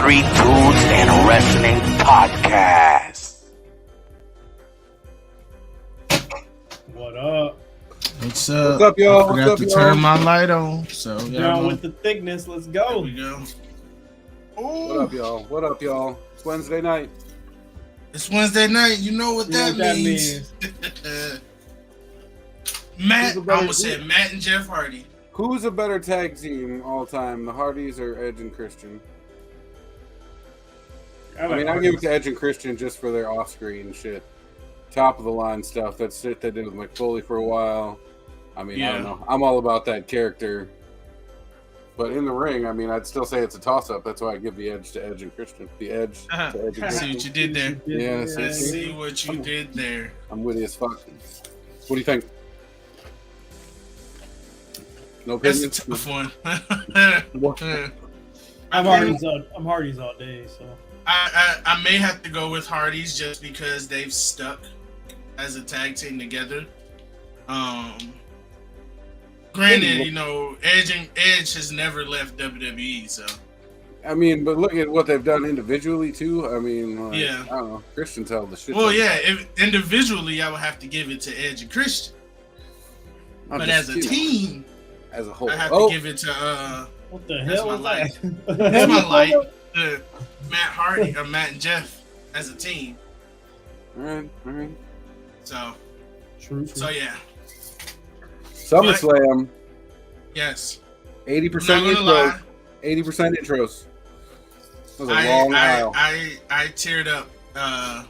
Three Dudes and Wrestling Podcast. What up? What's up? What's up, y'all? I forgot to turn my light on. So Down with the thickness. Let's go. There we go. What up, y'all? What up, y'all? It's Wednesday night. It's Wednesday night. You know what that means. Matt, I almost said Matt and Jeff Hardy. Who's a better tag team all time, the Hardys or Edge and Christian? I give it to Edge and Christian just for their off-screen shit. Top of the line stuff. That shit they did with McFoley for a while. I don't know. I'm all about that character. But in the ring, I'd still say it's a toss-up. That's why I give the edge to Edge and Christian. The edge to Edge and Christian. I see what you did there. Yeah, I see what you did there. I'm witty as fuck. What do you think? No opinion? That's a tough one. I'm Hardy's all day, so I may have to go with Hardy's just because they've stuck as a tag team together. Granted, Edge has never left WWE, so. But look at what they've done individually too. I don't know. Christian's held the shit. Well, individually, I would have to give it to Edge and Christian. But as a team, as a whole, I have to give it to what the hell is that? That's my light. Matt Hardy or Matt and Jeff as a team. All right. So, True. So yeah. SummerSlam. Yes. 80% intros. 80% intros. That was a long aisle. I teared up at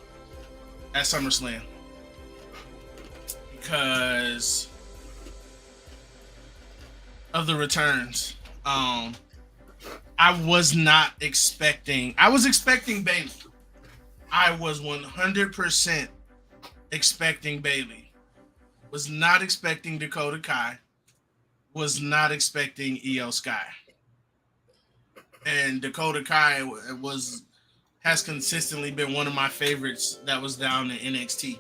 SummerSlam because of the returns. I was not expecting. I was expecting Bayley. I was 100% expecting Bayley. Was not expecting Dakota Kai. Was not expecting Io Sky. And Dakota Kai has consistently been one of my favorites that was down in NXT.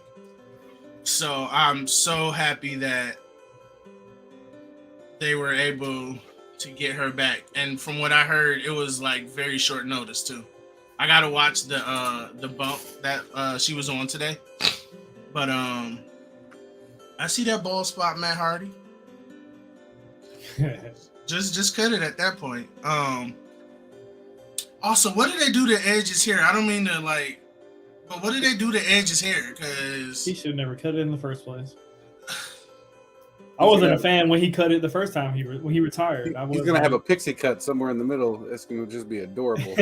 So I'm so happy that they were able to get her back. And from what I heard, it was like very short notice too. I gotta watch the bump that she was on today. But I see that ball spot, Matt Hardy. just cut it at that point. Also, what did they do to Edge's hair? I don't mean to but what did they do to Edge's hair? Because he should have never cut it in the first place. I wasn't a fan when he cut it the first time when he retired. He's gonna have a pixie cut somewhere in the middle. It's gonna just be adorable.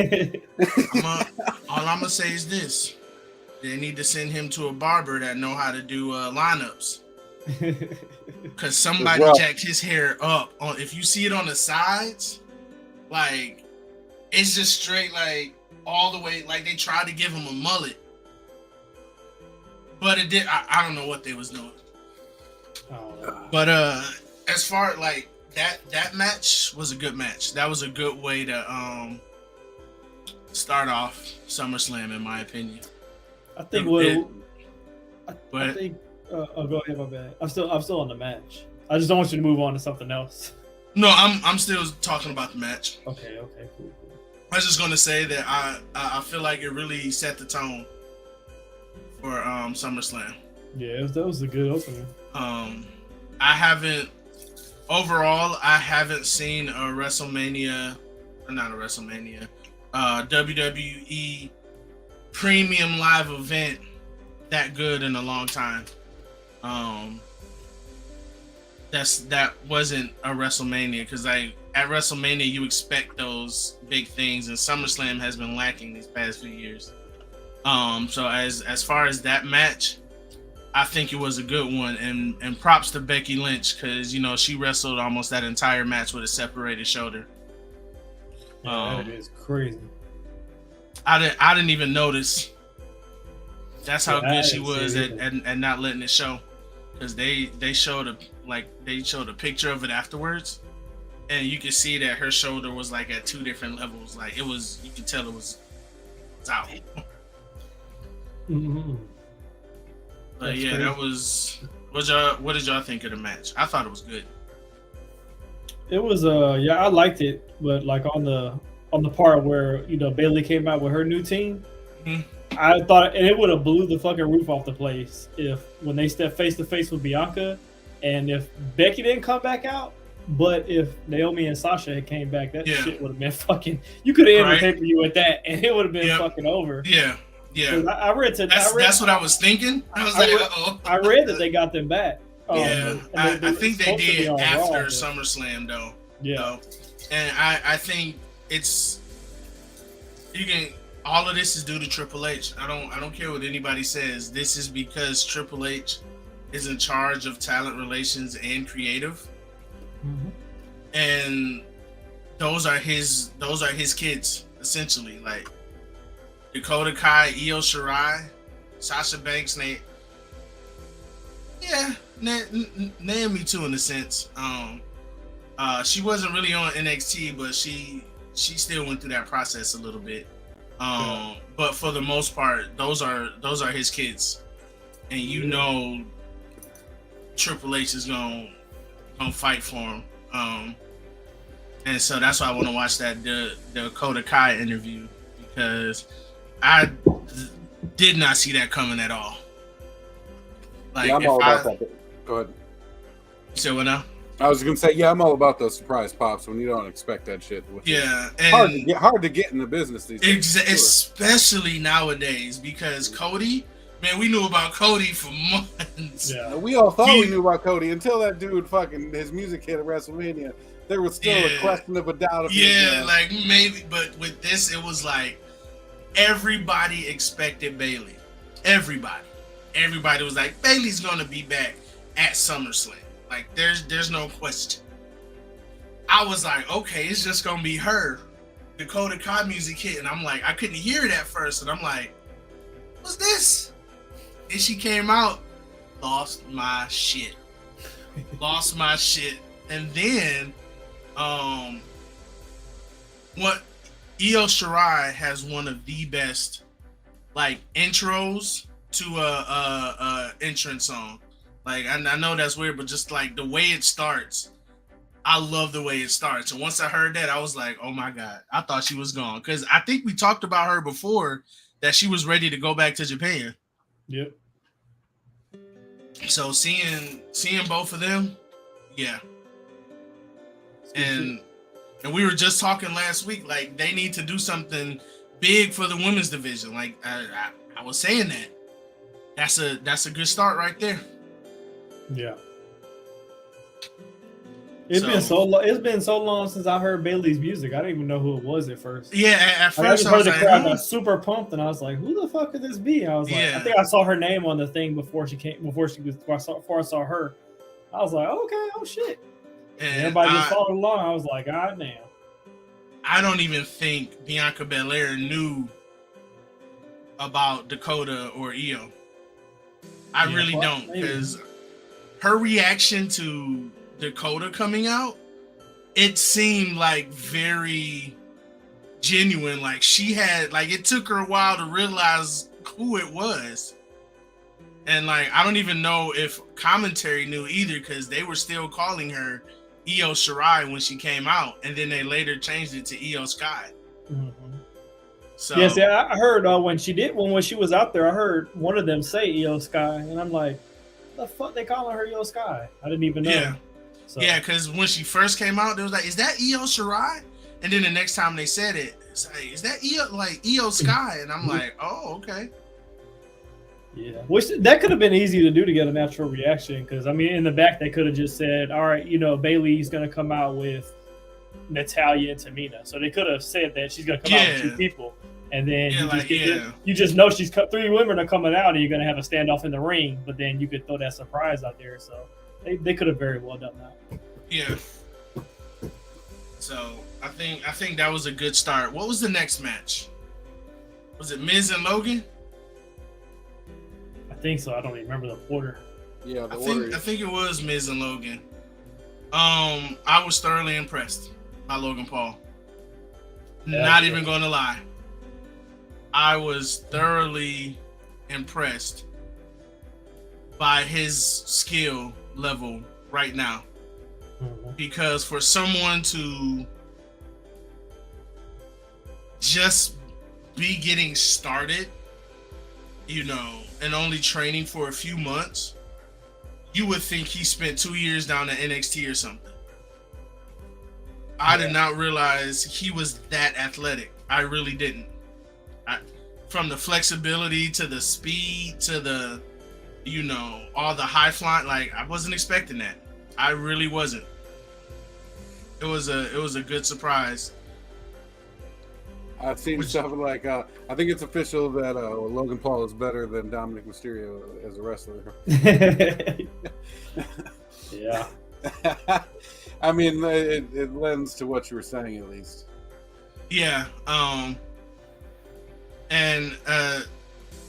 All I'm gonna say is this: they need to send him to a barber that know how to do lineups. Because somebody jacked his hair up. If you see it on the sides, it's just straight, all the way. They tried to give him a mullet, but it did. I don't know what they was doing. But as far that match was a good match. That was a good way to start off SummerSlam, in my opinion. I think I think. Go ahead, my bad. I'm still on the match. I just don't want you to move on to something else. No, I'm still talking about the match. Okay, cool. I was just gonna say that I feel like it really set the tone for SummerSlam. Yeah, that was a good opening. I haven't seen a WrestleMania, not a WrestleMania, WWE premium live event that good in a long time. That wasn't a WrestleMania, because at WrestleMania you expect those big things, and SummerSlam has been lacking these past few years. So as far as that match, I think it was a good one, and props to Becky Lynch, because she wrestled almost that entire match with a separated shoulder. That is crazy. I didn't even notice. That's how good she was at not letting it show, because they showed a picture of it afterwards, and you could see that her shoulder was at two different levels. You could tell it was out. Mm-hmm. But That's yeah, crazy. that was. What did y'all think of the match? I thought it was good. It was I liked it, but on on the part where Bailey came out with her new team. Mm-hmm. I thought, and it would have blew the fucking roof off the place if when they stepped face to face with Bianca, and if Becky didn't come back out, but if Naomi and Sasha had came back, that shit would have been fucking. You could have ended the pay-per-view with that, and it would have been fucking over. Yeah. I read that's what I was thinking. I was I read that they got them back. I think they did after SummerSlam though. Yeah, and I think all of this is due to Triple H. I don't care what anybody says. This is because Triple H is in charge of talent relations and creative, and those are his kids essentially. Like Dakota Kai, Io Shirai, Sasha Banks, Naomi too in a sense. She wasn't really on NXT, but she still went through that process a little bit. But for the most part, those are his kids, and Triple H is gonna fight for him. And so that's why I want to watch the Dakota Kai interview, because I did not see that coming at all. Like, I'm all about that. Go ahead. You said what now? I was gonna say, I'm all about those surprise pops when you don't expect that shit. And hard to get in the business these days. Especially nowadays, because Cody, man, we knew about Cody for months. Yeah, we all thought we knew about Cody until that dude his music hit at WrestleMania. There was still a question of a doubt. Like maybe, but with this, it was like everybody expected Bayley. Everybody was like, Bayley's gonna be back at SummerSlam. Like there's no question. I was like, okay, it's just gonna be her. Dakota Kai music hit, and I'm like, I couldn't hear it at first, and I'm like, what's this? And she came out, lost my shit. And then what Io Shirai has one of the best like intros to a entrance song. Like I know that's weird, but just like the way it starts, I love the way it starts. And once I heard that, I was like, oh my God, I thought she was gone. Because I think we talked about her before, that she was ready to go back to Japan. Yep. So seeing both of them, yeah. And we were just talking last week, like they need to do something big for the women's division. Like I was saying that. That's a good start right there. Yeah. It's been so long since I heard Bayley's music. I didn't even know who it was at first. Yeah, at first I was like, I got super pumped, and I was like, "Who the fuck could this be?" I was like, I think I saw her name on the thing before I saw her. I was like, okay, oh shit. And everybody just followed along. I was like, God damn. I don't even think Bianca Belair knew about Dakota or Io. I really don't, because her reaction to Dakota coming out, it seemed like very genuine. Like she had, like it took her a while to realize who it was. And like, I don't even know if commentary knew either, because they were still calling her Io Shirai when she came out, and then they later changed it to Io Sky. Mm-hmm. So yes, I heard when she was out there, I heard one of them say Io Sky, and I'm like, the fuck they calling her Io Sky? I didn't even know. Yeah. So. Yeah, because when she first came out, they was like, is that Io Shirai? And then the next time they said it, it's like, is that Io Sky? And I'm like, oh, okay. Yeah, which that could have been easy to do to get a natural reaction, because I mean, in the back they could have just said, all right, Bayley's gonna come out with Natalya and Tamina, so they could have said that she's gonna come out with two people, and then you just know she's three women are coming out, and you're gonna have a standoff in the ring, but then you could throw that surprise out there. So they could have very well done that. Yeah. So I think that was a good start. What was the next match? Was it Miz and Logan? I think so. I don't remember the order. Yeah, I think it was Miz and Logan. I was thoroughly impressed by Logan Paul. Yeah, not even going to lie. I was thoroughly impressed by his skill level right now. Mm-hmm. Because for someone to just be getting started, you know, and only training for a few months, you would think he spent 2 years down at NXT or something. I did not realize he was that athletic. I really didn't. From the flexibility to the speed to the, you know, all the high flying, like I wasn't expecting that. I really wasn't. It was a good surprise. I've seen stuff like I think it's official that Logan Paul is better than Dominic Mysterio as a wrestler. Yeah. I mean, it lends to what you were saying at least. Yeah. And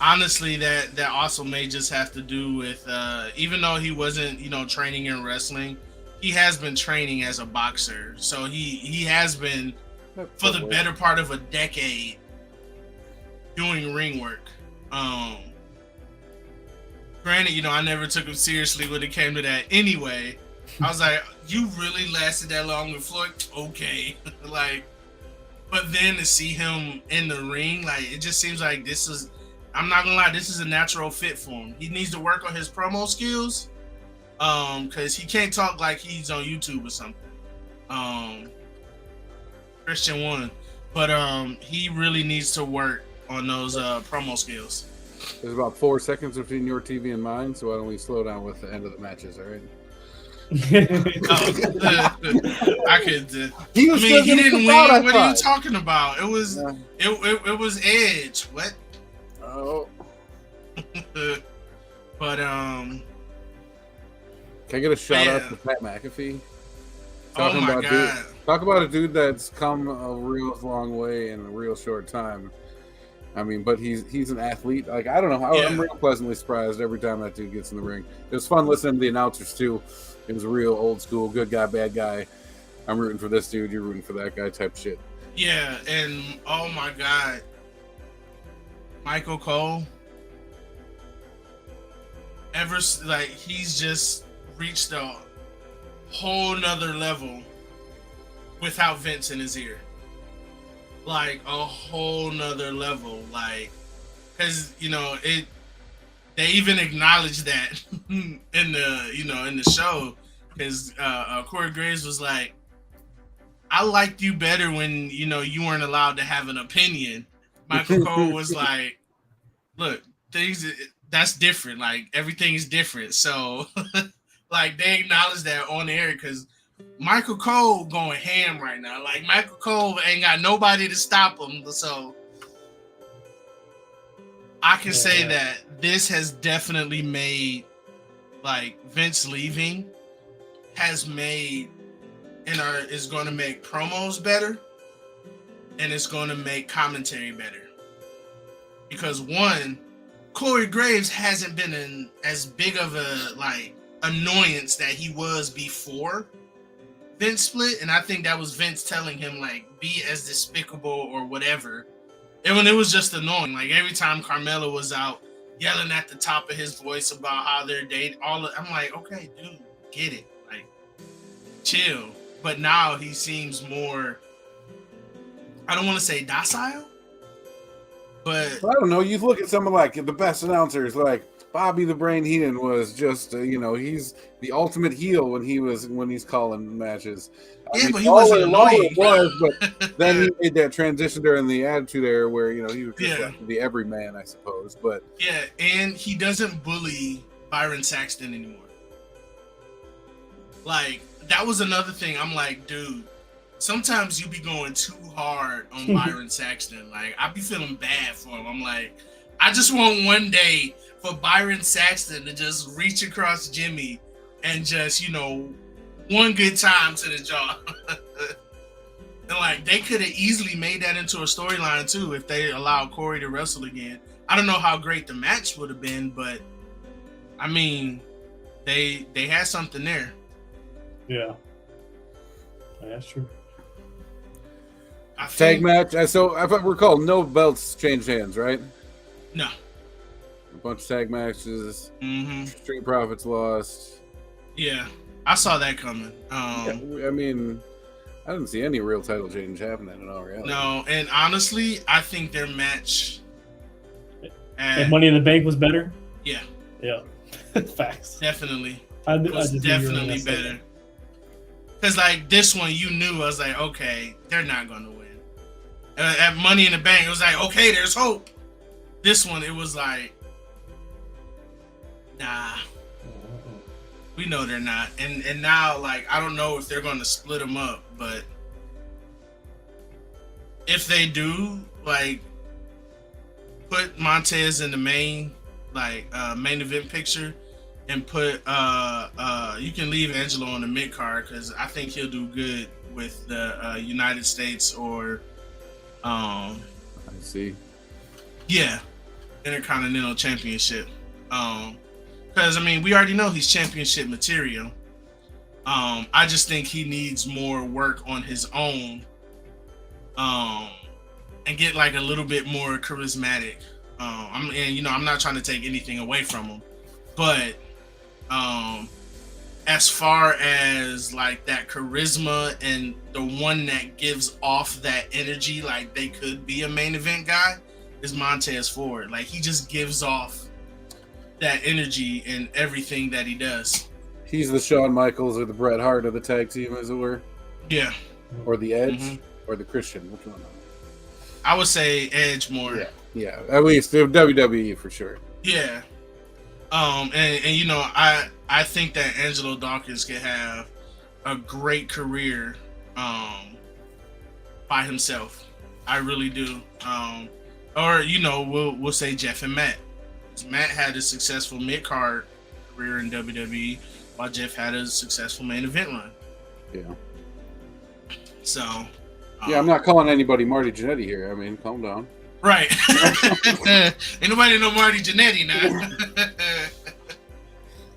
honestly, that also may just have to do with even though he wasn't, you know, training in wrestling, he has been training as a boxer. So he has been for the better part of a decade doing ring work. Granted, you know, I never took him seriously when it came to that anyway. I was like, you really lasted that long with Floyd? Okay. Like, but then to see him in the ring, like, it just seems like this is, I'm not gonna lie, this is a natural fit for him. He needs to work on his promo skills, because he can't talk like he's on YouTube or something. Christian won, but he really needs to work on those promo skills. There's about 4 seconds between your TV and mine, so why don't we slow down with the end of the matches, all right? I could. He didn't win. What are you talking about? It was it was Edge. What? Oh. But can I get a shout out to Pat McAfee? Oh my God! Talk about a dude that's come a real long way in a real short time. I mean, but he's an athlete. Like, I don't know. I'm real pleasantly surprised every time that dude gets in the ring. It was fun listening to the announcers too. It was a real old school, good guy, bad guy. I'm rooting for this dude. You're rooting for that guy type shit. Yeah, and oh my God, Michael Cole. He's just reached a whole nother level without Vince in his ear. Like a whole nother level, like, because you know they even acknowledged that in the show, because Corey Graves was like, I liked you better when you weren't allowed to have an opinion. Michael Cole was like, look, that's different, like everything is different. So like they acknowledged that on the air, because Michael Cole going ham right now. Like, Michael Cole ain't got nobody to stop him. So I can say that this has definitely made, like, Vince leaving has made is going to make promos better, and it's going to make commentary better. Because one, Corey Graves hasn't been as big of a like annoyance that he was before Vince split, and I think that was Vince telling him, like, be as despicable or whatever. And when it was just annoying, like every time Carmella was out yelling at the top of his voice about how they're dating, I'm like, okay, dude, get it, like, chill. But now he seems more, I don't want to say docile, but I don't know. You look at some of like the best announcers, like Bobby the Brain Heenan was just, he's the ultimate heel when he's calling matches. But he wasn't annoying. But then he made that transition during the Attitude Era where, he was just like the everyman, I suppose. But yeah, and he doesn't bully Byron Saxton anymore. Like, that was another thing. I'm like, dude, sometimes you be going too hard on Byron Saxton. Like, I be feeling bad for him. I'm like, I just want one day for Byron Saxton to just reach across Jimmy and just, one good time to the jaw. And like, they could have easily made that into a storyline too if they allowed Corey to wrestle again. I don't know how great the match would have been, but I mean, they had something there. Yeah, that's true. Tag match. So if I recall, no belts changed hands, right? No. A bunch of tag matches. Mm-hmm. Street Profits lost. Yeah, I saw that coming. I mean, I didn't see any real title change happening in all reality. No, and honestly, I think their match and Money in the Bank was better. Yeah. Yeah. Facts. Definitely. It was definitely better. Because like this one, you knew I was like, okay, they're not going to win. At Money in the Bank, it was like, okay, there's hope. This one, it was like, nah, we know they're not. And now, like, I don't know if they're going to split them up, but if they do, like, put Montez in the main event picture, and put you can leave Angelo on the mid card because I think he'll do good with the United States or I see. Yeah, Intercontinental Championship. Because I mean we already know he's championship material. I just think he needs more work on his own. And get like a little bit more charismatic. I'm not trying to take anything away from him, but as far as like that charisma and the one that gives off that energy, like they could be a main event guy, is Montez Ford. Like he just gives off that energy in everything that he does. He's the Shawn Michaels or the Bret Hart of the tag team, as it were. Yeah. Or the Edge or the Christian. Which one? I would say Edge more. Yeah. At least the WWE for sure. Yeah. And you know, I think that Angelo Dawkins could have a great career by himself. I really do. Or you know, we'll say Jeff and Matt. Matt had a successful mid-card career in WWE, while Jeff had a successful main event run. Yeah. So. Yeah, I'm not calling anybody Marty Jannetty here. I mean, calm down. Right. Ain't nobody know Marty Jannetty now.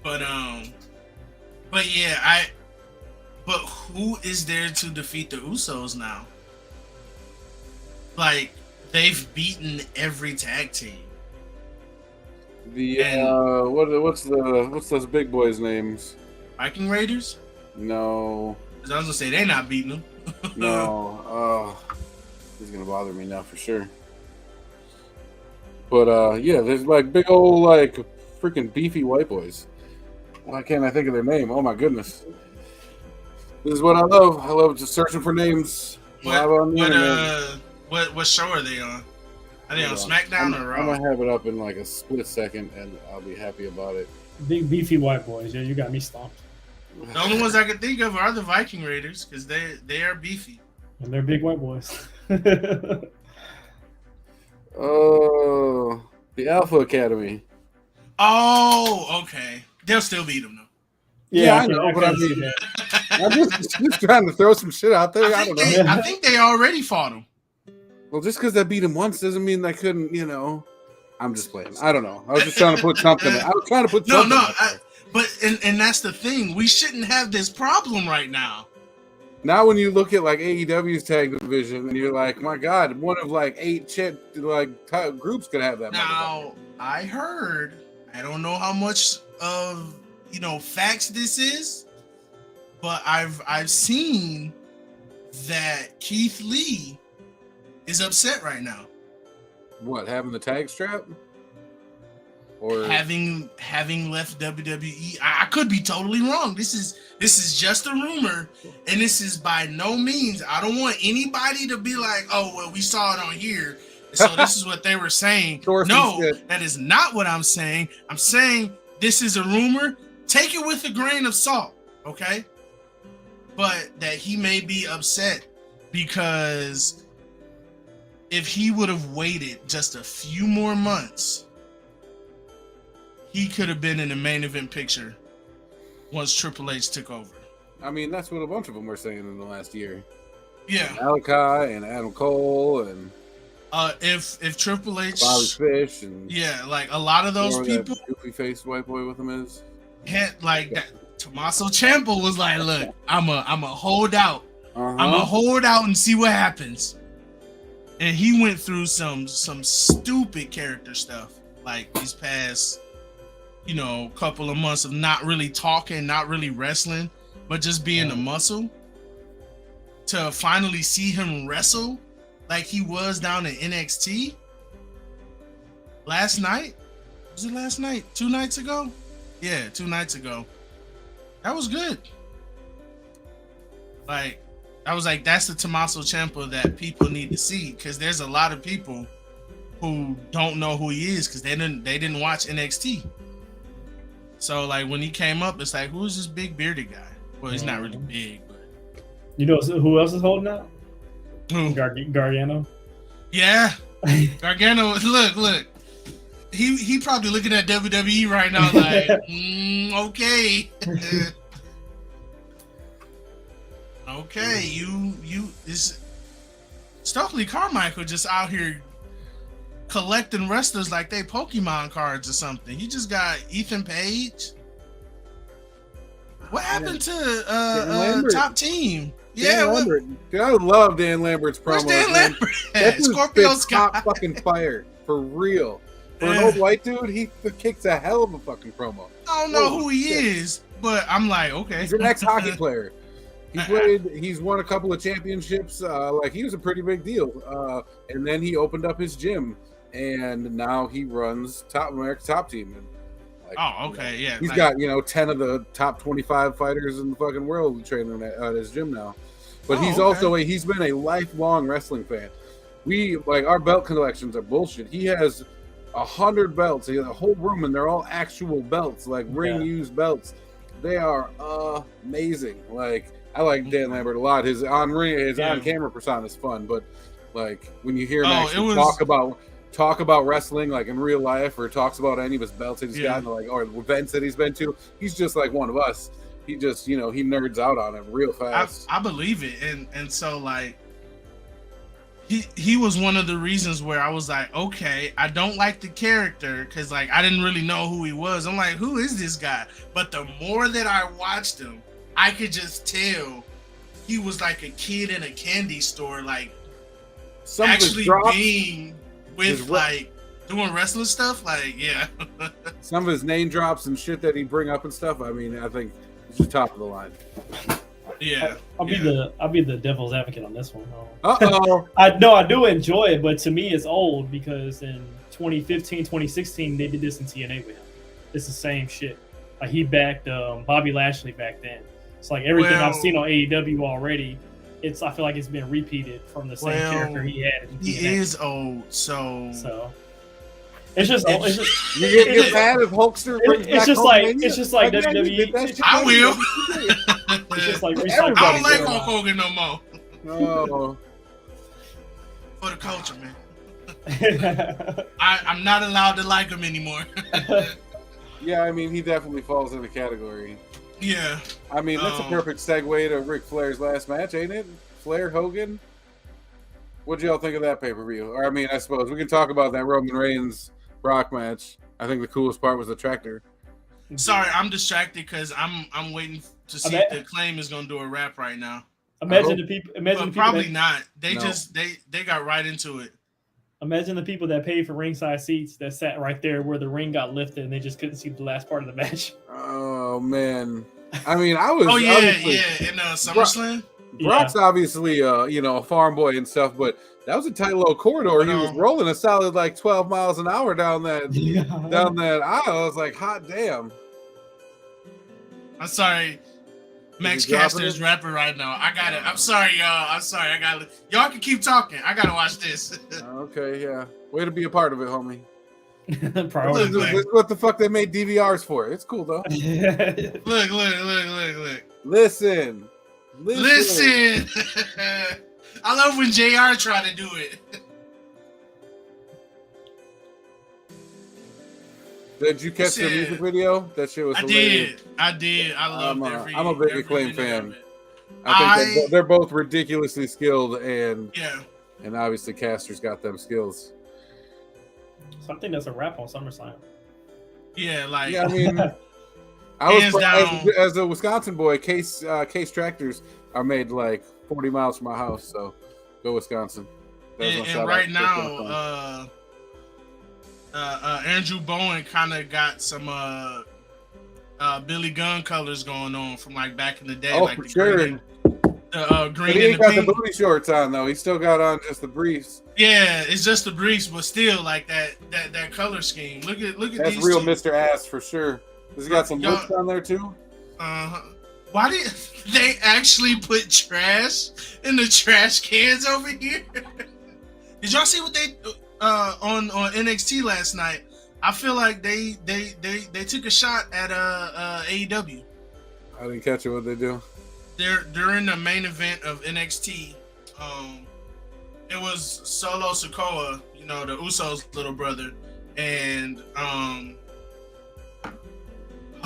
But yeah, but who is there to defeat the Usos now? Like, they've beaten every tag team. What's those big boys' names? Viking Raiders? No. I was gonna say they're not beating them. No. He's gonna bother me now for sure. But yeah, there's like big old like freaking beefy white boys. Why can't I think of their name? Oh my goodness. This is what I love. I love just searching for names. What show are they on? Are they on SmackDown or Raw? I'm gonna have it up in like a split second and I'll be happy about it. Big beefy white boys. Yeah, you got me stumped. The only ones I can think of are the Viking Raiders because they are beefy. And they're big white boys. Oh, the Alpha Academy. Oh, okay. They'll still beat them though. Yeah, I know, but I mean, I'm just trying to throw some shit out there. I don't know. I think they already fought them. Well, just because I beat him once doesn't mean I couldn't, you know. I'm just playing. I don't know. I was just trying to put something. I was trying to put something. But that's the thing. We shouldn't have this problem right now. Now, when you look at like AEW's tag division, and you're like, my God, one of like 8 groups could have that. Now, I heard. I don't know how much of facts this is, but I've seen that Keith Lee is upset right now. What, having the tag strap? Or having left WWE? I could be totally wrong. This is just a rumor, and this is by no means. I don't want anybody to be like, "Oh, well, we saw it on here, so this is what they were saying." No, that is not what I'm saying. I'm saying this is a rumor. Take it with a grain of salt, okay? But that he may be upset because if he would have waited just a few more months, he could have been in the main event picture once Triple H took over. I mean, that's what a bunch of them were saying in the last year. Yeah. And Malachi and Adam Cole and if Triple H, Bobby Fish and like a lot of those people, that goofy faced white boy with him is that. Tommaso Ciampa was like, "Look, I'm a hold out. I'm a hold out and see what happens." And he went through some stupid character stuff like these past couple of months of not really talking, not really wrestling, but just being a muscle. to finally see him wrestle like he was down in NXT last night. Was it last night? 2 nights ago? Yeah, 2 nights ago. That was good. Like, I was like, that's the Tommaso Ciampa that people need to see, because there's a lot of people who don't know who he is because they didn't watch NXT. So like when he came up, it's like, who's this big bearded guy? Well, he's not really big, but you know who else is holding out? Who? Gargano. Yeah, Gargano. Look. He probably looking at WWE right now like, okay. Okay, you this Stokely Carmichael just out here collecting wrestlers like they Pokemon cards or something. You just got Ethan Page. What happened to Top Team? Dan Lambert. Dude, I love Dan Lambert's promo. Where's Dan Lambert? That dude Scorpio spits hot fucking fire for real. For an old white dude, he kicks a hell of a fucking promo. I don't know who he is, but I'm like, okay. He's an ex-hockey player. He's won a couple of championships. Like, he was a pretty big deal. And then he opened up his gym, and now he runs America's Top Team. And like, okay, yeah. He's got 10 of the top 25 fighters in the fucking world training at his gym now. But he's also he's been a lifelong wrestling fan. Our belt collections are bullshit. He has 100 belts. He has a whole room, and they're all actual belts, like ring used belts. They are amazing. Like, I like Dan Lambert a lot. His on camera persona is fun, but like when you hear him actually talk about wrestling, like in real life, or talks about any of his belts that he's gotten, like, or events that he's been to, he's just like one of us. He just, he nerds out on it real fast. I believe it, and so like he was one of the reasons where I was like, okay, I don't like the character because like I didn't really know who he was. I'm like, who is this guy? But the more that I watched him, I could just tell he was like a kid in a candy store, like actually being with like doing wrestling stuff. Like, yeah. Some of his name drops and shit that he bring up and stuff. I mean, I think he's top of the line. Yeah. I'll be the devil's advocate on this one. Uh-oh. I do enjoy it, but to me it's old because in 2015, 2016 they did this in TNA with him. It's the same shit. Like he backed Bobby Lashley back then. It's like everything I've seen on AEW already. I feel like it's been repeated from the same character he had. He is old, so it's just you get mad if Hulkster. It's just like WWE. I will. It's just like I don't like Hulk Hogan no more. No. For the culture, man. I'm not allowed to like him anymore. Yeah, I mean, he definitely falls in the category. Yeah. I mean, that's a perfect segue to Ric Flair's last match, ain't it? Flair Hogan. What'd y'all think of that pay-per-view? Or I mean, I suppose we can talk about that Roman Reigns Brock match. I think the coolest part was the tractor. Sorry, I'm distracted because I'm waiting to see if the Acclaim is gonna do a rap right now. Imagine the people. Probably not. They got right into it. Imagine the people that paid for ringside seats that sat right there where the ring got lifted and they just couldn't see the last part of the match. Oh man, I mean, I was. In SummerSlam. Brock's obviously, a farm boy and stuff, but that was a tight little corridor. He was rolling a solid like 12 miles an hour down that aisle. I was like, hot damn. I'm sorry. Max Caster is rapping right now. I got it. I'm sorry, y'all. I got it. Y'all can keep talking. I gotta watch this. Okay, yeah. Way to be a part of it, homie. Look. What the fuck they made DVRs for? It's cool though. Look. Listen. I love when JR tried to do it. Did you catch the music video? That shit was hilarious. I did. I love it. I'm a big Acclaim fan. I think they're both ridiculously skilled, and obviously Caster's got them skills. So I think that's a wrap on SummerSlam. Yeah, like. Yeah, I mean, as a Wisconsin boy, Case Tractors are made like 40 miles from my house, so go Wisconsin. And right now, Andrew Bowen kind of got some Billy Gunn colors going on from like back in the day, Oh, like for sure. the green But he and ain't the got pink. the booty shorts on though. He still got on just the briefs. Yeah, it's just the briefs, but still like that color scheme. Look at That's these real two. Mr. Ass for sure. Has he got some lips on there too? Why did they actually put trash in the trash cans over here? Did y'all see what they on NXT last night? I feel like they took a shot at AEW. I didn't catch it. What they do? During the main event of NXT, it was Solo Sikoa, you know, the Usos' little brother, and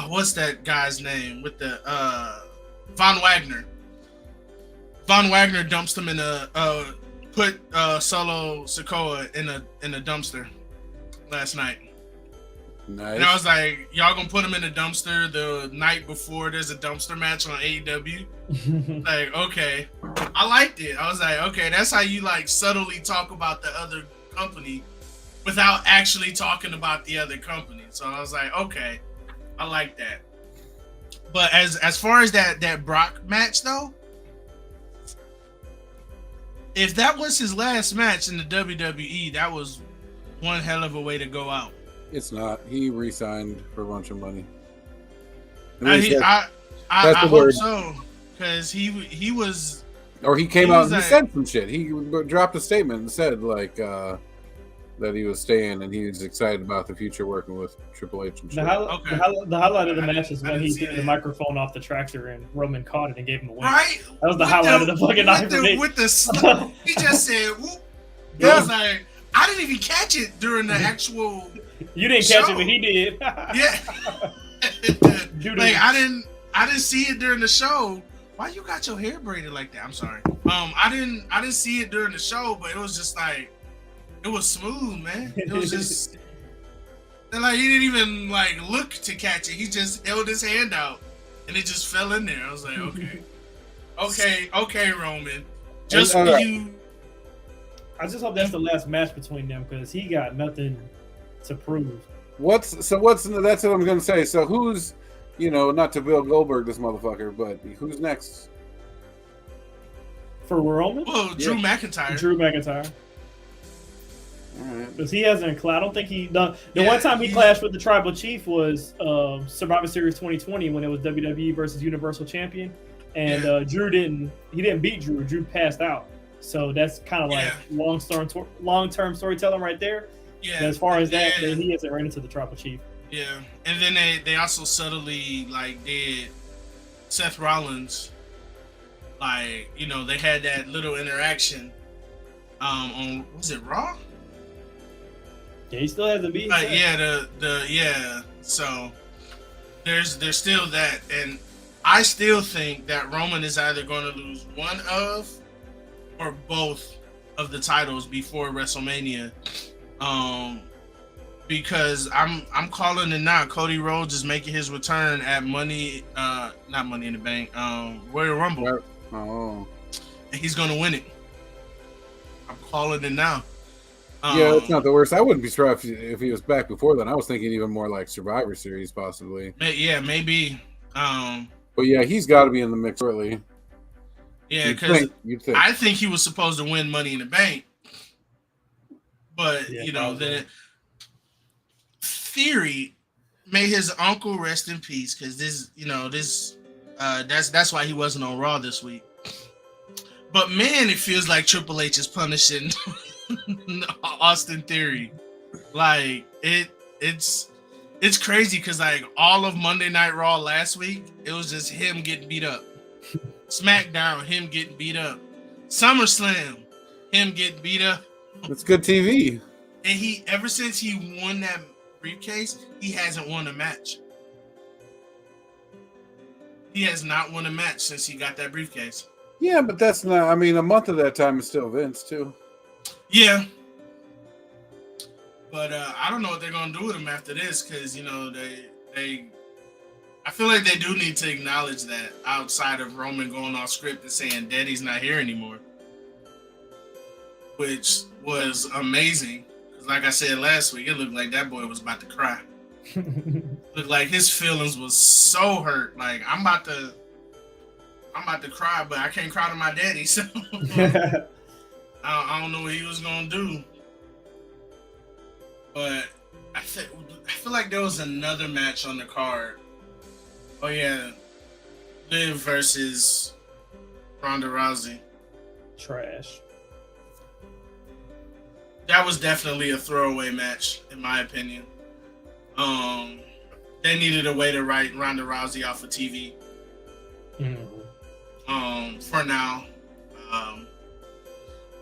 what's that guy's name with the Von Wagner? Von Wagner dumps him in put Solo Sikoa in a dumpster last night. Nice. And I was like, y'all gonna put him in a dumpster the night before there's a dumpster match on AEW? Like, okay. I liked it. I was like, okay, that's how you like subtly talk about the other company without actually talking about the other company. So I was like, okay, I like that. But as far as that Brock match though, if that was his last match in the WWE, that was one hell of a way to go out. It's not. He re-signed for a bunch of money. I hope so, because he was. Or he came out and he said some shit. He dropped a statement and said like that he was staying and he was excited about the future working with Triple H and shit. The highlight of the match is when he threw the microphone off the tractor and Roman caught it and gave him a win. Right. That was the highlight of the fucking night for me. With the he just said, whoop. Yeah. I was like, I didn't even catch it during the actual. You didn't catch it, but he did. Yeah. Like I didn't see it during the show. Why you got your hair braided like that? I'm sorry. I didn't see it during the show, but it was just like it was smooth, man. It was just and like he didn't even like look to catch it. He just held his hand out and it just fell in there. I was like, okay, Roman. Just for you. I just hope that's the last match between them because he got nothing to prove. That's what I'm gonna say. So who's, not to Bill Goldberg this motherfucker, but who's next? For Roman? Well, Drew McIntyre. Drew McIntyre. All right. Because he hasn't I don't think he done. The one time he clashed with the Tribal Chief was Survivor Series 2020 when it was WWE versus Universal Champion, and Drew didn't beat Drew. Drew passed out. So that's kind of like long-term storytelling right there. Yeah. As far as that, he hasn't ran into the Tribal Chief. Yeah, and then they also subtly like did Seth Rollins. Like they had that little interaction. On was it Raw? Yeah, he still hasn't beaten. So there's still that, and I still think that Roman is either going to lose one of or both of the titles before WrestleMania, because I'm calling it now. Cody Rhodes is making his return at not Money in the Bank, Royal Rumble. Oh, and he's gonna win it. I'm calling it now. Yeah, that's not the worst. I wouldn't be surprised if he was back before then. I was thinking even more like Survivor Series, possibly. Yeah, maybe. But yeah, he's got to be in the mix early. Yeah, because I think he was supposed to win Money in the Bank, but the theory, may his uncle rest in peace, because that's why he wasn't on Raw this week. But man, it feels like Triple H is punishing Austin Theory. Like it's crazy because like all of Monday Night Raw last week, it was just him getting beat up. SmackDown, him getting beat up. SummerSlam, him getting beat up. It's good TV. And ever since he won that briefcase, he hasn't won a match. He has not won a match since he got that briefcase. Yeah, but that's not. I mean, a month of that time is still Vince too. Yeah. But I don't know what they're gonna do with him after this, because they I feel like they do need to acknowledge that outside of Roman going off script and saying Daddy's not here anymore, which was amazing. Because like I said last week, it looked like that boy was about to cry. Looked like his feelings was so hurt. Like I'm about to I'm about to cry, but I can't cry to my daddy, so I don't know what he was gonna do. But I feel like there was another match on the card. Oh yeah, Liv versus Ronda Rousey. Trash. That was definitely a throwaway match, in my opinion. They needed a way to write Ronda Rousey off of TV. Mm-hmm. For now,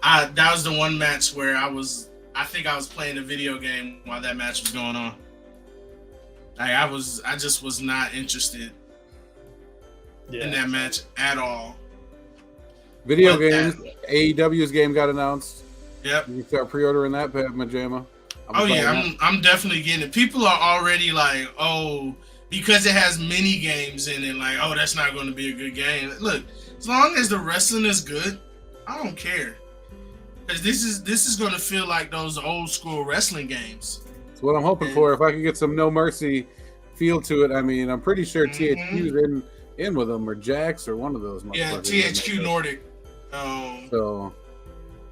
that was the one match where I think I was playing a video game while that match was going on. Like I just was not interested in that match at all. Video games, AEW's game got announced. Yep. You can start pre-ordering that, Majama. I'm definitely getting it. People are already like, oh, because it has mini games in it, like, oh, that's not going to be a good game. Look, as long as the wrestling is good, I don't care. Because this is going to feel like those old school wrestling games. That's what I'm hoping for. If I could get some No Mercy feel to it, I mean, I'm pretty sure THQ's in with them, or Jax, or one of those. Yeah, THQ Nordic. So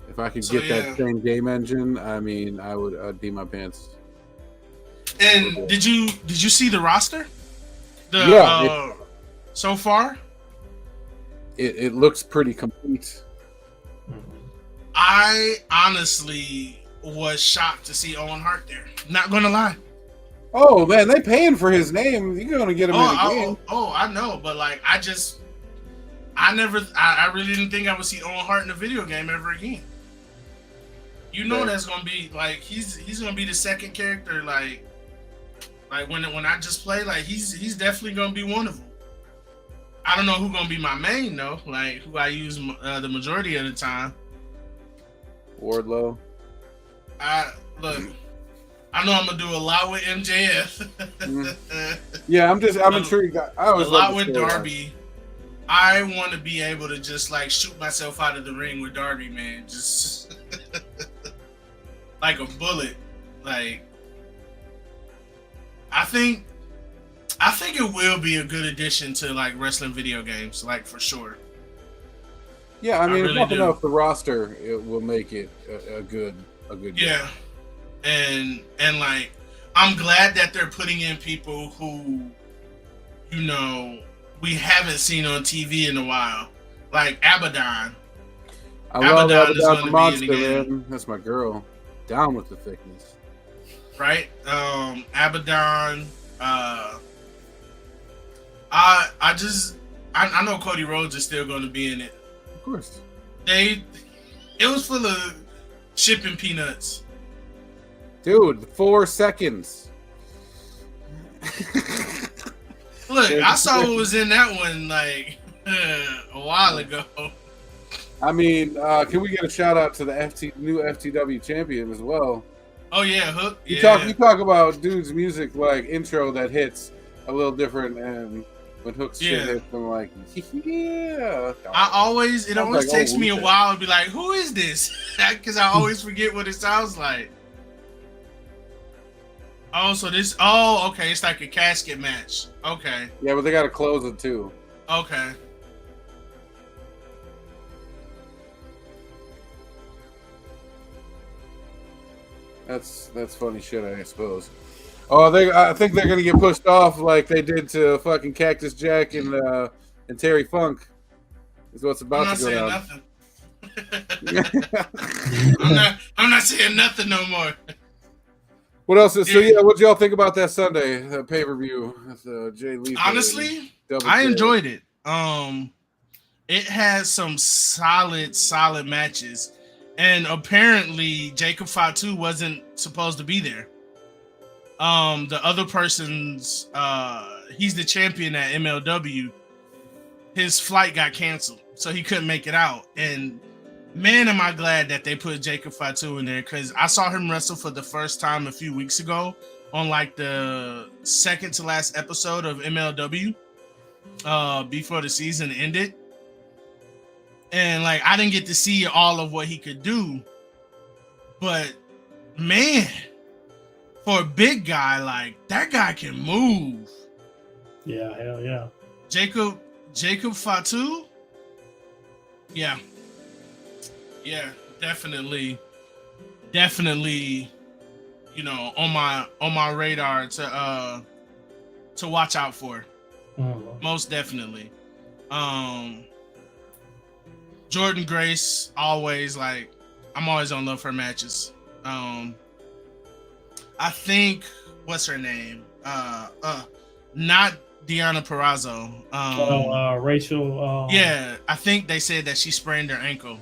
if I could get that same game engine, I mean, I'd be my pants. And did you see the roster? So far, it looks pretty complete. I honestly was shocked to see Owen Hart there. Not gonna lie. Oh man, they paying for his name. You're gonna get him in the game. I know, but like I really didn't think I would see Owen Hart in a video game ever again. You know that's gonna be like he's gonna be the second character like when I just play, like he's definitely gonna be one of them. I don't know who's gonna be my main though, like who I use the majority of the time. Wardlow. I know I'm gonna do a lot with MJF. Yeah, I'm intrigued. I always a lot with Darby. I want to be able to just like shoot myself out of the ring with Darby, man. Just like a bullet. Like I think it will be a good addition to like wrestling video games, like for sure. Yeah, I mean, really if nothing else, the roster it will make it a good yeah. game. And like I'm glad that they're putting in people who, you know, we haven't seen on TV in a while, like Abaddon. I love Abaddon the Monster, man. That's my girl. Down with the thickness. Right? Abaddon. I know Cody Rhodes is still going to be in it. Of course. It was full of shipping peanuts. Dude, 4 seconds. Look, I saw what was in that one like a while ago. I mean, can we get a shout out to the new FTW champion as well? Oh yeah, Hook. You talk about dude's music like intro that hits a little different, and when Hook's shit hits, I'm like, yeah. It always takes me a while to be like, who is this? Because I always forget what it sounds like. Oh, so okay, it's like a casket match. Okay. Yeah, but they got to close it too. Okay. That's funny shit, I suppose. Oh, I think they're gonna get pushed off like they did to fucking Cactus Jack and Terry Funk. Is what's about to go down. I'm not saying nothing no more. What else? So yeah, what y'all think about that Sunday pay-per-view with Jay Lethal? Honestly, I enjoyed it. It has some solid matches, and apparently Jacob Fatu wasn't supposed to be there. The other person's he's the champion at MLW. His flight got canceled, so he couldn't make it out. And man, am I glad that they put Jacob Fatu in there, because I saw him wrestle for the first time a few weeks ago on like the second to last episode of MLW before the season ended. And like I didn't get to see all of what he could do. But man, for a big guy, like that guy can move. Yeah, hell yeah. Jacob Jacob Fatu. Yeah, definitely. You know, on my radar to watch out for. Most definitely. Jordan Grace, always like, I'm always on love for matches. I think, what's her name? Not Deanna Purrazzo. Rachel. Yeah, I think they said that she sprained her ankle.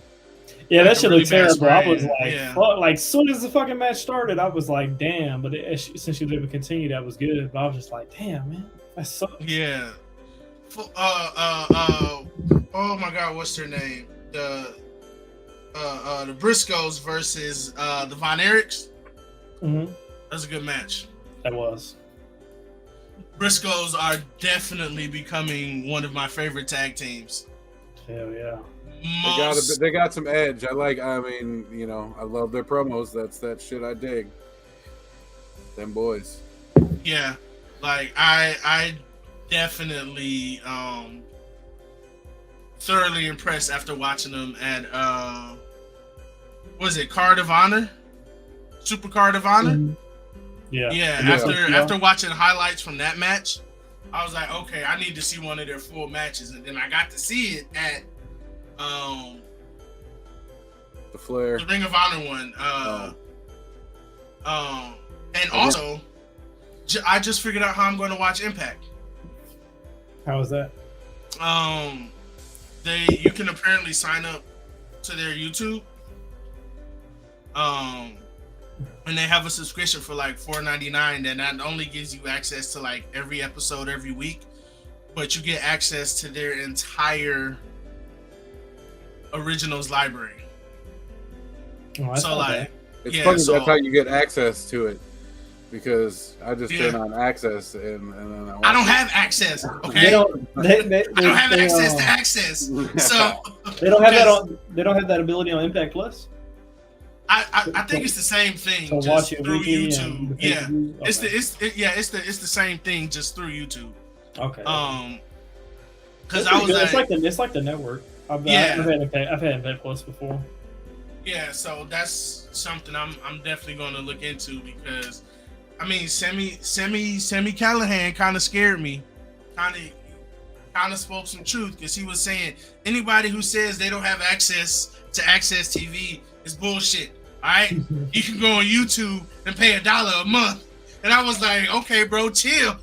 Yeah, that shit really looked terrible. sprain. I was like, fuck, like, as soon as the fucking match started, I was like, damn. But since she didn't continue, that was good. But I was just like, damn, man, that sucks. Yeah. Oh my God, what's her name? The Briscoes versus the Von Erichs. Mm-hmm. That was a good match. That was. Briscoes are definitely becoming one of my favorite tag teams. Hell yeah. They got some edge. I mean, you know, I love their promos. That's that shit I dig. Them boys. Yeah. Like I definitely thoroughly impressed after watching them at was it Card of Honor? Super Card of Honor? Mm-hmm. Yeah. After watching highlights from that match, I was like, okay, I need to see one of their full matches. And then I got to see it at the Flair. The Ring of Honor one. And also I just figured out how I'm going to watch Impact. How was that? You can apparently sign up to their YouTube. And they have a subscription for like $4.99 that not only gives you access to like every episode every week, but you get access to their entire originals library. Oh, so like, it's funny that's how you get access to it, because I just turn on access and then I don't have access. Okay, I don't have access to access. So they don't have that on. They don't have that ability on Impact Plus. I think it's the same thing, so just watch it through weekly YouTube. Yeah, okay. it's the same thing, just through YouTube. Okay. Because I was it's like the network. I've had Impact Plus before. Yeah, so that's something I'm definitely going to look into, because I mean, Semi Callahan kind of scared me, kind of spoke some truth, because he was saying anybody who says they don't have access to Access TV is bullshit. All right, you can go on YouTube and pay $1 a month, and I was like, okay, bro, chill.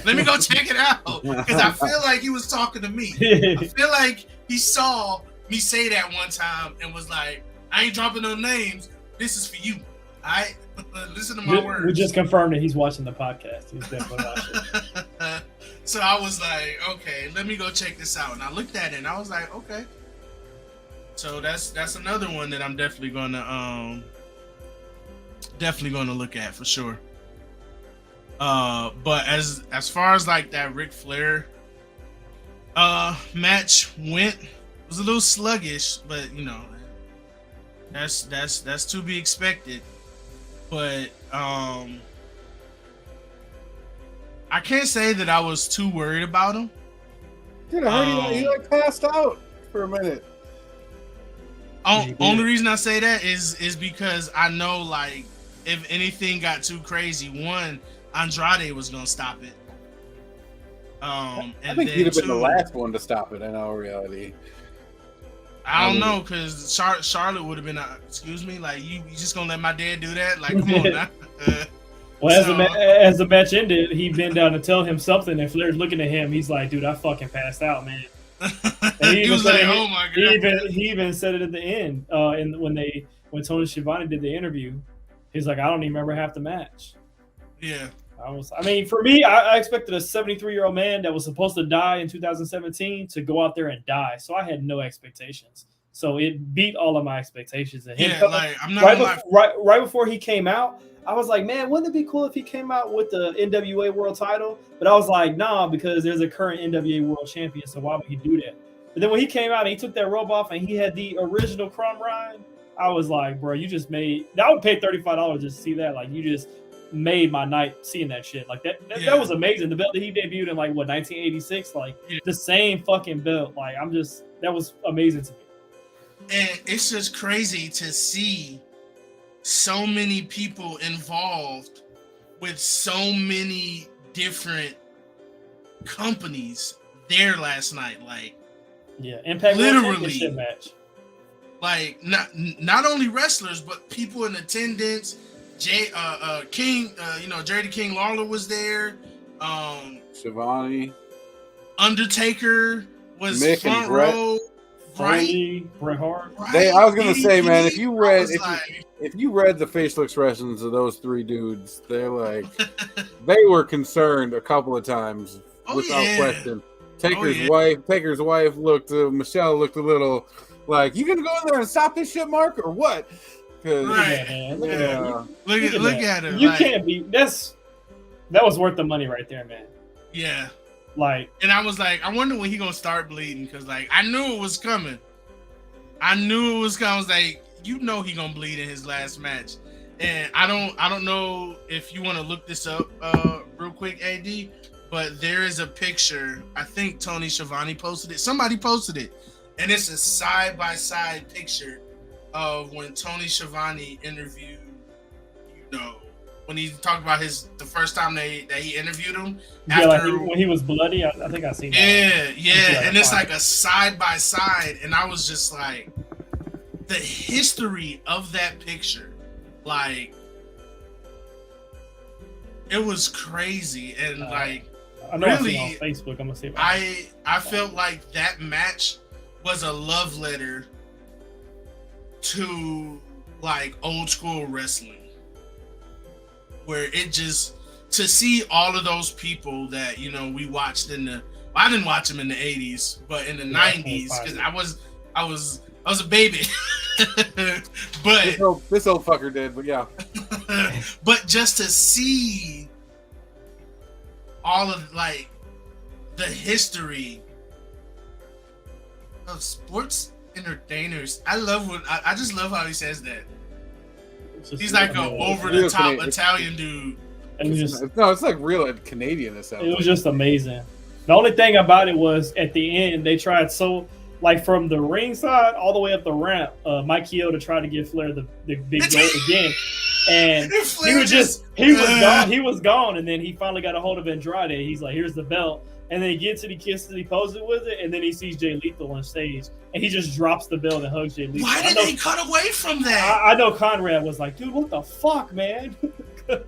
Let me go check it out, because I feel like he was talking to me. I feel like he saw me say that one time and was like, I ain't dropping no names. This is for you. All right, listen to my words. We just confirmed that he's watching the podcast. He's definitely watching. So I was like, okay, let me go check this out. And I looked at it and I was like, okay. So that's another one that I'm definitely gonna look at for sure. But as far as like that Ric Flair match went, it was a little sluggish, but you know, that's to be expected. But I can't say that I was too worried about him. Dude, I heard he like passed out for a minute. Only reason I say that is because I know, like, if anything got too crazy, one, Andrade was gonna stop it. And I think he'd have been the last one to stop it in all reality. I don't know, because Charlotte would have been, excuse me, like, you just gonna let my dad do that? Like, come on now. Well, as the match ended, he bent down to tell him something, and Flair's looking at him. He's like, dude, I fucking passed out, man. He was like, oh my God. He even said it at the end, when Tony Schiavone did the interview. He's like, I don't even remember half the match. Yeah. I mean, for me, I expected a 73-year-old man that was supposed to die in 2017 to go out there and die. So I had no expectations. So it beat all of my expectations. And I'm not right before he came out, I was like, man, wouldn't it be cool if he came out with the NWA World Title? But I was like, nah, because there's a current NWA World Champion, so why would he do that? But then when he came out and he took that robe off and he had the original Crumb Rind, I was like, bro, you just made – I would pay $35 just to see that. Like, you just made my night seeing that shit. Like that was amazing. The belt that he debuted in like 1986, like the same fucking belt. Like that was amazing to me. And it's just crazy to see so many people involved with so many different companies there last night. Like, Impact literally match. Like not only wrestlers but people in attendance. Jerry the King Lawler was there. Shivani, Undertaker was Mick front row. Right, Bret Hart. Right. I was gonna say, man, if you read the facial expressions of those three dudes, they're like they were concerned a couple of times without question. Taker's wife looked. Michelle looked a little like, "You gonna go in there and stop this shit, Mark, or what?" Look at him. You can't be. That was worth the money right there, man. Yeah. Like, and I was like, I wonder when he gonna start bleeding, because like I knew it was coming. I was like, he gonna bleed in his last match, and I don't know if you want to look this up real quick, AD, but there is a picture. I think Tony Schiavone posted it. Somebody posted it, and it's a side by side picture of when Tony Schiavone interviewed, when he talked about the first time that he interviewed him. When he was bloody, I think I seen that. Yeah, and it's like a side by side, and I was just like, the history of that picture, like, it was crazy, and I know really, I on Facebook. I'm gonna see. I felt like that match was a love letter to like old school wrestling, where it just, to see all of those people that we watched I didn't watch them in the 80s, but in the 90s, because I was a baby. But this old fucker did, but yeah. But just to see all of like the history of sports entertainers, I just love how he says that. He's like an over-the-top Italian dude. It's like real Canadian. It was just amazing. The only thing about it was at the end they tried like from the ring side all the way up the ramp. Mike Chioda tried to give Flair the big goal again, and he was gone. And then he finally got a hold of Andrade. He's like, "Here's the belt." And then he gets it, he kisses it, he poses with it, and then he sees Jay Lethal on stage, and he just drops the belt and hugs Jay Lethal. Why did they cut away from that? I know Conrad was like, "Dude, what the fuck, man?"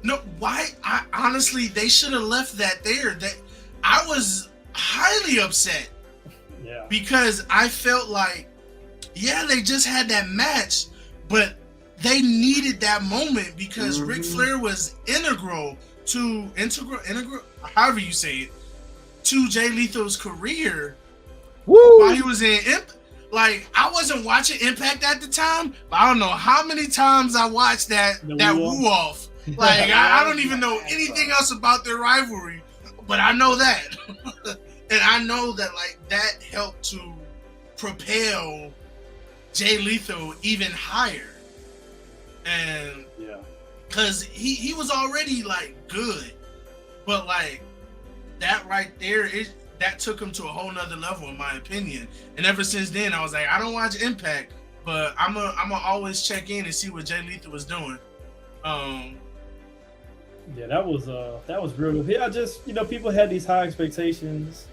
No, why? Honestly, they should have left that there. I was highly upset. Yeah. Because I felt like, they just had that match, but they needed that moment because Ric Flair was integral, however you say it, to Jay Lethal's career. Woo! While he was in like, I wasn't watching Impact at the time, but I don't know how many times I watched that woo off. Like, I don't even know anything else about their rivalry, but I know that. And I know that, like, that helped to propel Jay Lethal even higher. And because he was already, like, good, but, like, that right there, that took him to a whole nother level, in my opinion. And ever since then, I was like, I don't watch Impact, but I'm gonna always check in and see what Jay Lethal was doing. That was real good. I just, people had these high expectations.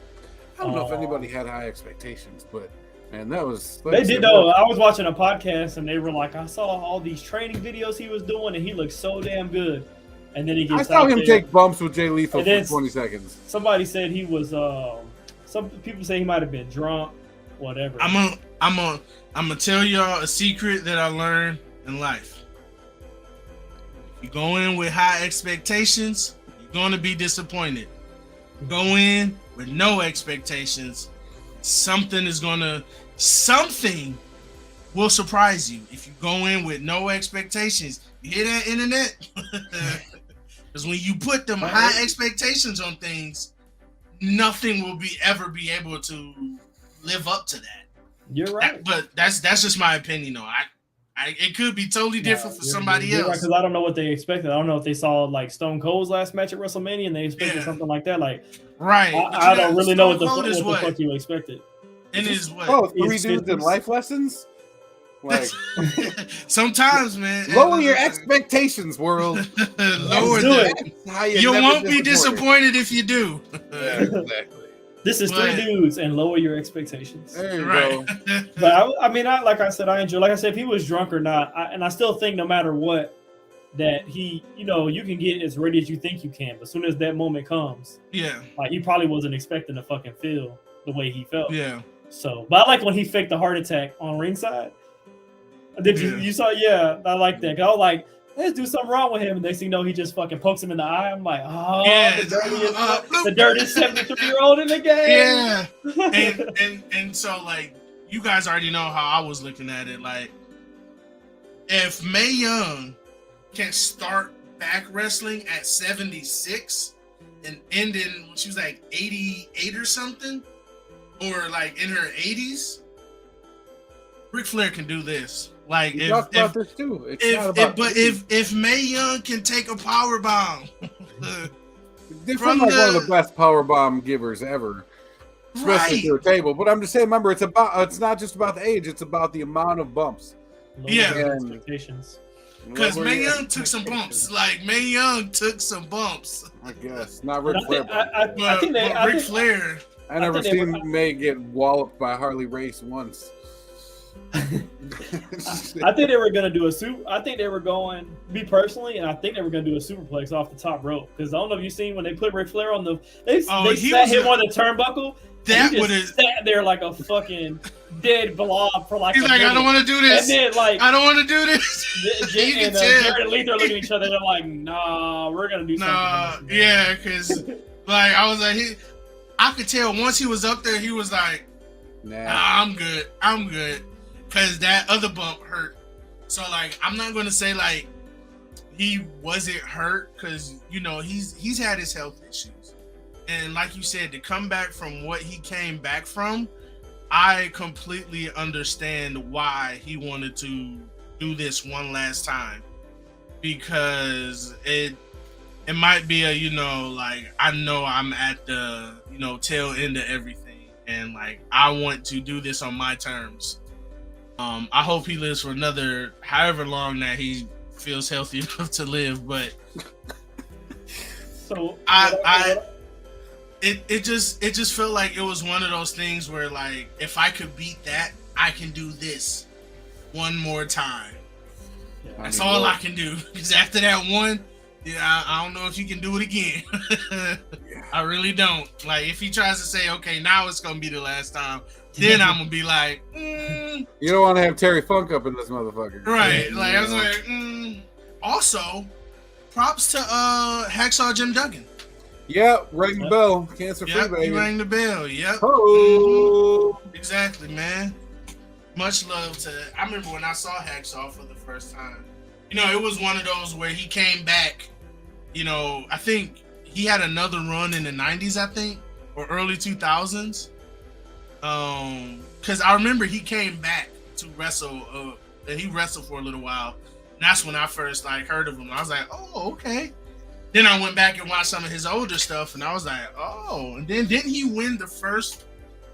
I don't know if anybody had high expectations, but man, that was. They did though. I was watching a podcast and they were like, I saw all these training videos he was doing and he looked so damn good. And then he gets. I saw him take bumps with Jay Lethal for 20 seconds. Somebody said he was. Some people say he might have been drunk, whatever. I'm gonna tell y'all a secret that I learned in life. If you go in with high expectations, you're gonna be disappointed. Go in with no expectations, something will surprise you. If you go in with no expectations, you hear that, internet? Because when you put them high expectations on things, nothing will ever be able to live up to that. You're right. But that's just my opinion, though. It could be totally different for somebody else. Because I don't know what they expected. I don't know if they saw like Stone Cold's last match at WrestleMania and they expected something like that. Like, right? I don't really know what the fuck you expected. It is what? Oh, 3 dudes in life lessons. Like sometimes, man. Lower your expectations, world. Lower them. You won't be disappointed if you do. Yeah, exactly. This is 3 dudes and lower your expectations. There you go. But I mean, like I said, I enjoy. Like I said, if he was drunk or not, and I still think no matter what, that he, you can get as ready as you think you can. But as soon as that moment comes, like he probably wasn't expecting to fucking feel the way he felt. Yeah. So, but I like when he faked the heart attack on ringside. Did you saw? Yeah, I like that. I was like, let's do something wrong with him. And they see, he just fucking pokes him in the eye. I'm like, the dirtiest 73-year-old in the game. Yeah. and so like, you guys already know how I was looking at it. Like, if Mae Young can start back wrestling at 76 and end in, she was like 88 or something, or like in her 80s, Ric Flair can do this. Like, if Mae Young can take a power bomb, they're from like one of the best power bomb givers ever, especially to a table. But I'm just saying, remember, it's not just about the age; it's about the amount of bumps. Expectations. Because Mae Young took some bumps. Like, Mae Young took some bumps. I guess not Ric Flair. I think Ric Flair. I never seen Mae get walloped by Harley Race once. I think they were gonna do a super. I think they were going, me personally, and I think they were gonna do a superplex off the top rope. Because I don't know if you've seen when they put Ric Flair on they sat him on the turnbuckle. That would have sat there like a fucking dead blob for like. He's like, I don't want to do this. And then like, I don't want to do this. Jared and Lee, they're looking at each other. They're like, nah, we're gonna do something. Yeah, because like I was like, I could tell once he was up there, he was like, nah, I'm good. Because that other bump hurt. So, like, I'm not going to say, like, he wasn't hurt because, he's had his health issues. And like you said, to come back from what he came back from, I completely understand why he wanted to do this one last time. Because it might be like, I know I'm at the, tail end of everything. And, like, I want to do this on my terms. I hope he lives for another however long that he feels healthy enough to live, but so it just felt like it was one of those things where, like, if I could beat that, I can do this one more time. That's all I can do. Because after that one, I don't know if you can do it again. I really don't. Like, if he tries to say, okay, now it's gonna be the last time, then I'm gonna be like, You don't want to have Terry Funk up in this motherfucker, right? Like, I was like, Also, props to Hacksaw Jim Duggan. Yeah, rang the bell. Cancer free, baby. He rang the bell. Yep. Oh, exactly, man. Much love to. I remember when I saw Hacksaw for the first time. It was one of those where he came back. I think he had another run in the 90s, I think, or early 2000s. Because I remember he came back to wrestle. He wrestled for a little while. And that's when I first heard of him. I was like, oh, okay. Then I went back and watched some of his older stuff, and I was like, oh. And then didn't he win the first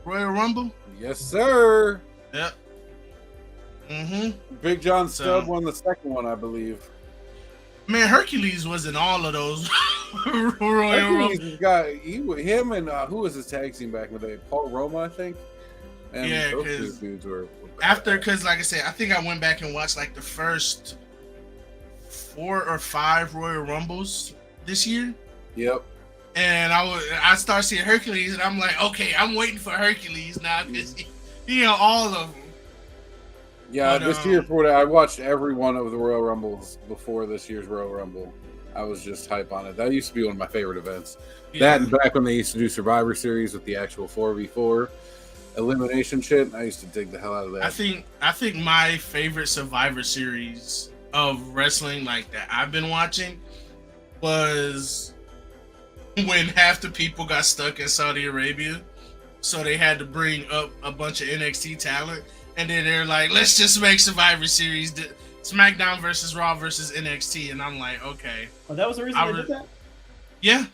Royal Rumble? Yes, sir. Yep. Big John Studd won the second one, I believe. Man, Hercules was in all of those Royal Rumble. Him and who was his tag team back in the day? Paul Roma, I think. And those two dudes were after, because like I said, I think I went back and watched like the first 4 or 5 Royal Rumbles this year. Yep. And I started seeing Hercules, and I'm like, okay, I'm waiting for Hercules now because all of them. Yeah, but, this year I watched every one of the Royal Rumbles before this year's Royal Rumble. I was just hype on it. That used to be one of my favorite events. Yeah. That and back when they used to do Survivor Series with the actual 4v4 elimination shit, I used to dig the hell out of that. I think my favorite Survivor Series of wrestling like that I've been watching was when half the people got stuck in Saudi Arabia, so they had to bring up a bunch of NXT talent. and then they're like, let's just make Survivor Series SmackDown versus Raw versus NXT, and I'm like, okay. Oh, that was the reason they did that? Yeah.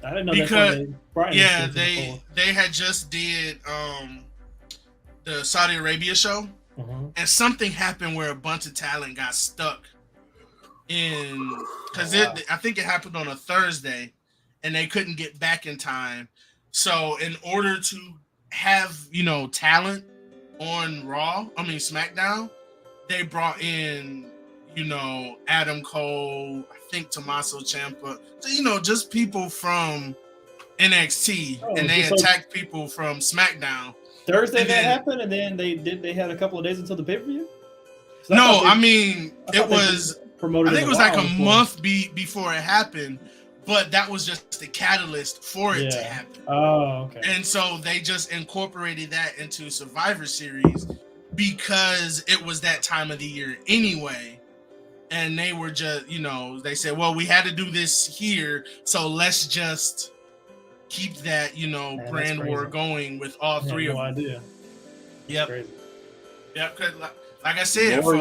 I didn't know because that. They had just did the Saudi Arabia show, and something happened where a bunch of talent got stuck in because I think it happened on a Thursday, and they couldn't get back in time. So in order to have talent on SmackDown, they brought in Adam Cole, I think Tommaso Ciampa, so just people from NXT, and they attacked people from SmackDown. Thursday that happened, and then they had a couple of days until the pay-per-view. So I think it was like a month before it happened, but that was just the catalyst for it to happen. Oh, okay. And so they just incorporated that into Survivor Series because it was that time of the year anyway. And they were just, they said, well, we had to do this here, so let's just keep that, brand war going with all three of them. No idea. Yep. Yep. Cause like I said, for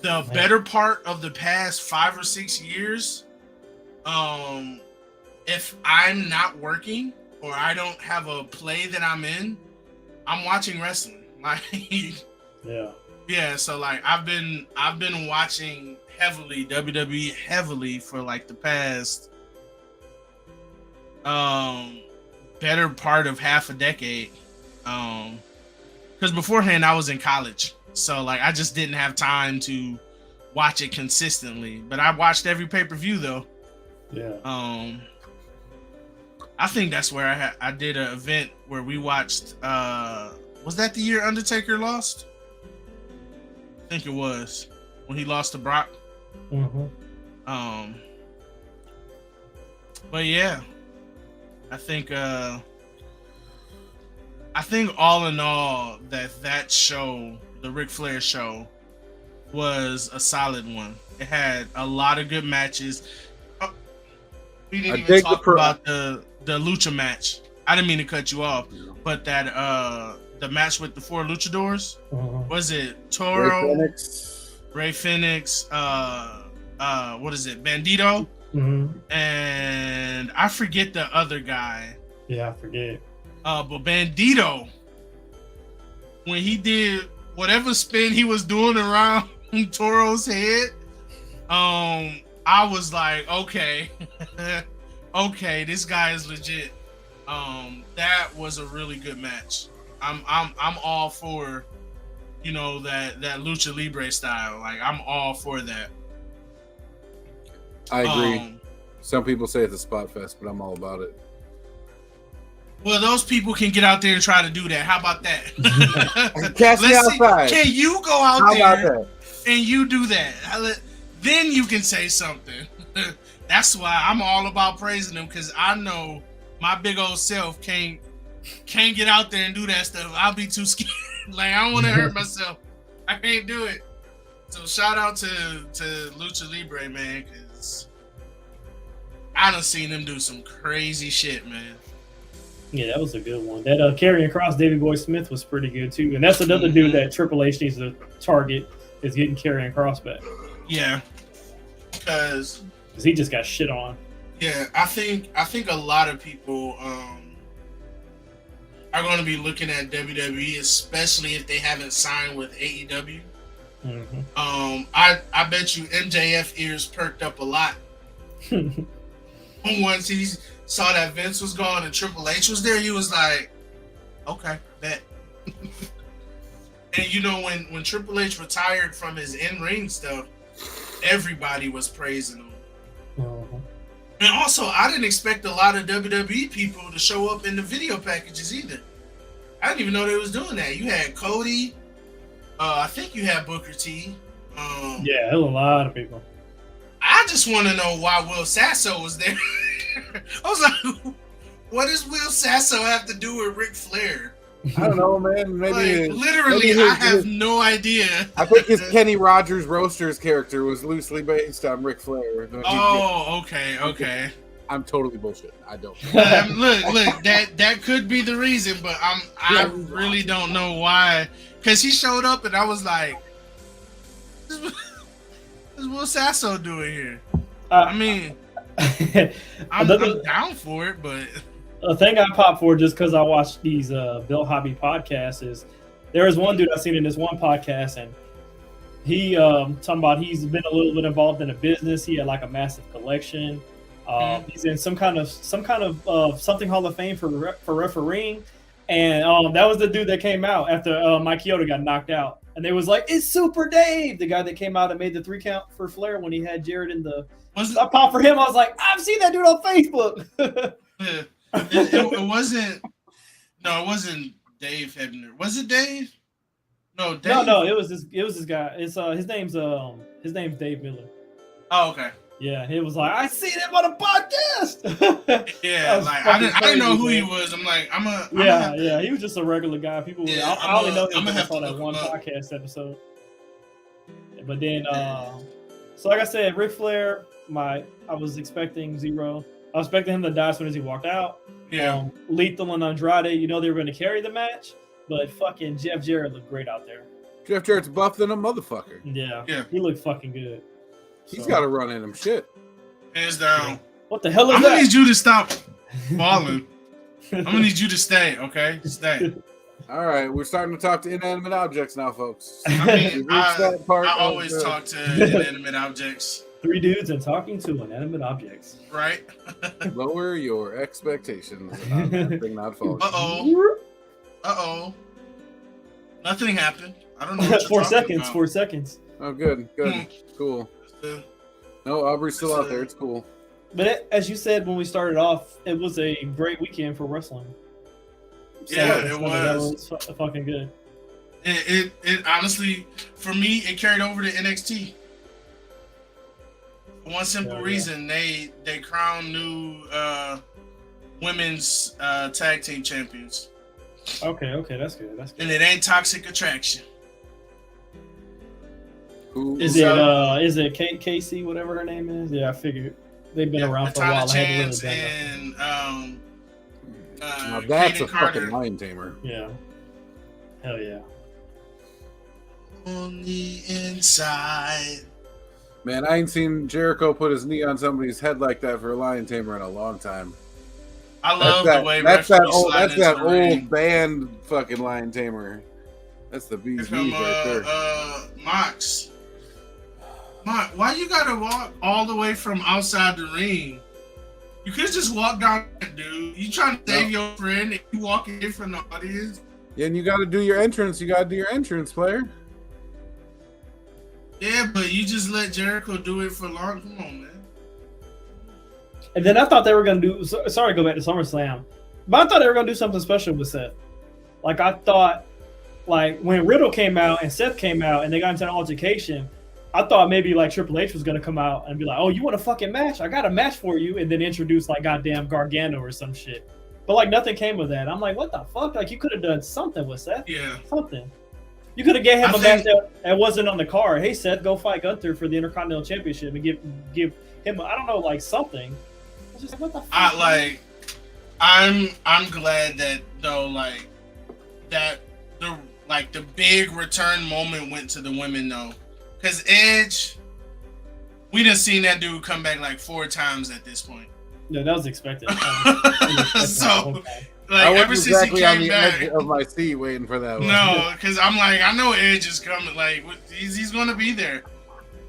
the better part of the past 5 or 6 years, if I'm not working or I don't have a play that I'm in, I'm watching wrestling. Like, yeah. So like I've been watching heavily WWE heavily for like the past better part of half a decade. Because beforehand I was in college, so like I just didn't have time to watch it consistently. But I watched every pay-per-view though. Yeah. I think that's where I did an event where we watched. Was that the year Undertaker lost? I think it was when he lost to Brock. But yeah, I think all in all that show, the Ric Flair show, was a solid one. It had a lot of good matches. We didn't even talk about the lucha match. I didn't mean to cut you off, but that the match with the 4 luchadors, was it Toro, Ray Phoenix, what is it, Bandito, and I forget the other guy. Yeah, I forget. But Bandito, when he did whatever spin he was doing around Toro's head, I was like, okay, okay, this guy is legit. That was a really good match. I'm all for, that lucha libre style. Like I'm all for that. I agree. Some people say it's a spot fest, but I'm all about it. Well, those people can get out there and try to do that. How about that? Catch me outside. Can you go out there and you do that? Then you can say something. That's why I'm all about praising them, because I know my big old self can't get out there and do that stuff. I'll be too scared. Like I don't want to hurt myself. I can't do it. So shout out to Lucha Libre, man, because I done seen them do some crazy shit, man. Yeah, that was a good one. That Karrion Kross, Davey Boy Smith was pretty good too, and that's another dude that Triple H needs to target, is getting Karrion Kross back. Yeah, because he just got shit on. Yeah, I think a lot of people are going to be looking at WWE, especially if they haven't signed with AEW. I bet you MJF ears perked up a lot once he saw that Vince was gone and Triple H was there. He was like, okay, bet. And when Triple H retired from his in-ring stuff, everybody was praising him. And also, I didn't expect a lot of WWE people to show up in the video packages either. I didn't even know they was doing that. You had Cody. I think you had Booker T. Yeah, there was a lot of people. I just want to know why Will Sasso was there. I was like, what does Will Sasso have to do with Ric Flair? I don't know, man. Maybe I have no idea. I think his Kenny Rogers Roasters character was loosely based on Ric Flair. Oh, okay. I'm totally bullshitting. I don't. Look, that could be the reason, but I really don't know why. Because he showed up and I was like, "What's Will Sasso doing here?" I mean, I'm down for it, but the thing I pop for just because I watched these Built Hobby podcasts is there was one dude I seen in this one podcast, and he talking about he's been a little bit involved in a business. He had like a massive collection. He's in some kind of something Hall of Fame for refereeing, and that was the dude that came out after Mike Chioda got knocked out, and they was like, "It's Super Dave," the guy that came out and made the 3 count for Flair when he had Jared in the. I popped for him. I was like, I've seen that dude on Facebook. Yeah. It wasn't. No, it wasn't Dave Hebner. Was it Dave? No, Dave. No. It was this guy. It's his name's Dave Miller. Oh, okay. Yeah, he was like, I seen him on a podcast. Yeah, like I didn't know who he was. I'm like, yeah. He was just a regular guy. People, I only know him because I saw that one podcast episode. But then, so like I said, Ric Flair, I was expecting 0. I was expecting him to die as soon as he walked out. Yeah. Lethal and Andrade, they were going to carry the match, but fucking Jeff Jarrett looked great out there. Jeff Jarrett's buff than a motherfucker. Yeah. He looked fucking good. He's got to run in him shit. Hands down. What the hell is that? I'm going to need you to stop falling. I'm going to need you to stay, okay? Stay. All right, we're starting to talk to inanimate objects now, folks. I mean, I always talk to inanimate objects. 3 dudes and talking to inanimate objects. Right. Lower your expectations. Not falling. Uh-oh. Nothing happened. I don't know what you're 4 talking seconds. about. 4 seconds. Oh, good. Cool. No, Aubrey's still out there. It's cool. But as you said when we started off, it was a great weekend for wrestling. Yeah, it was. That was fucking good. It honestly, for me, it carried over to NXT. For one simple reason, they crowned new women's tag team champions. Okay, that's good. And it ain't Toxic Attraction. Is it Casey, whatever her name is? Yeah, I figured they've been around for a while. Chance and now that's a Carter. fucking lion tamer. Yeah. Hell yeah. On the inside. Man, I ain't seen Jericho put his knee on somebody's head like that for a lion tamer in a long time. I love the way that's that old old band fucking lion tamer. That's the bee's knees right there. Mox, why you gotta walk all the way from outside the ring? You could just walk down, dude. You trying to save your friend and you walking in from the audience? Yeah, and you got to do your entrance. You got to do your entrance, player. Yeah, but you just let Jericho do it for long. Come on, man. And then I thought they were going to do... Sorry to go back to SummerSlam. But I thought they were going to do something special with Seth. Like, I thought... Like, when Riddle came out and Seth came out and they got into an altercation, I thought maybe, like, Triple H was going to come out and be like, oh, you want a fucking match? I got a match for you. And then introduce, like, goddamn Gargano or some shit. But, like, nothing came of that. I'm like, what the fuck? Like, you could have done something with Seth. Yeah. Something. You could have gave him a match that wasn't on the card. Hey, Seth, go fight Gunther for the Intercontinental Championship and give him, I don't know, like, something. I was just like, what the fuck? I'm glad that, though, like, that the big return moment went to the women, though. Because Edge, we done seen that dude come back like 4 times at this point. Yeah, that was expected. So, like, I ever was since he exactly came on the back, edge of my seat waiting for that one. No, because I'm like, I know Edge is coming. Like, he's going to be there.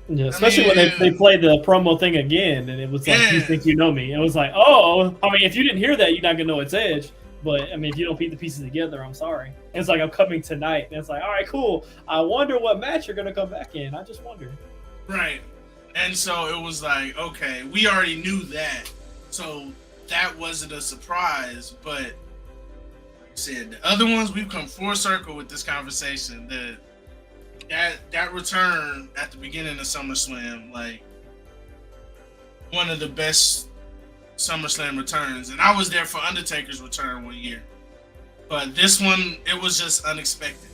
Yeah, especially when they played the promo thing again, and it was like, you think you know me. It was like, oh, I mean, if you didn't hear that, you're not going to know it's Edge. But, I mean, if you don't put the pieces together, I'm sorry. And it's like, I'm coming tonight. And it's like, all right, cool. I wonder what match you're going to come back in. I just wonder. Right. And so it was like, okay, we already knew that. So that wasn't a surprise. But, like I said, the other ones, we've come full circle with this conversation. That return at the beginning of SummerSlam, like, one of the best SummerSlam returns, and I was there for Undertaker's return one year, but this one, it was just unexpected.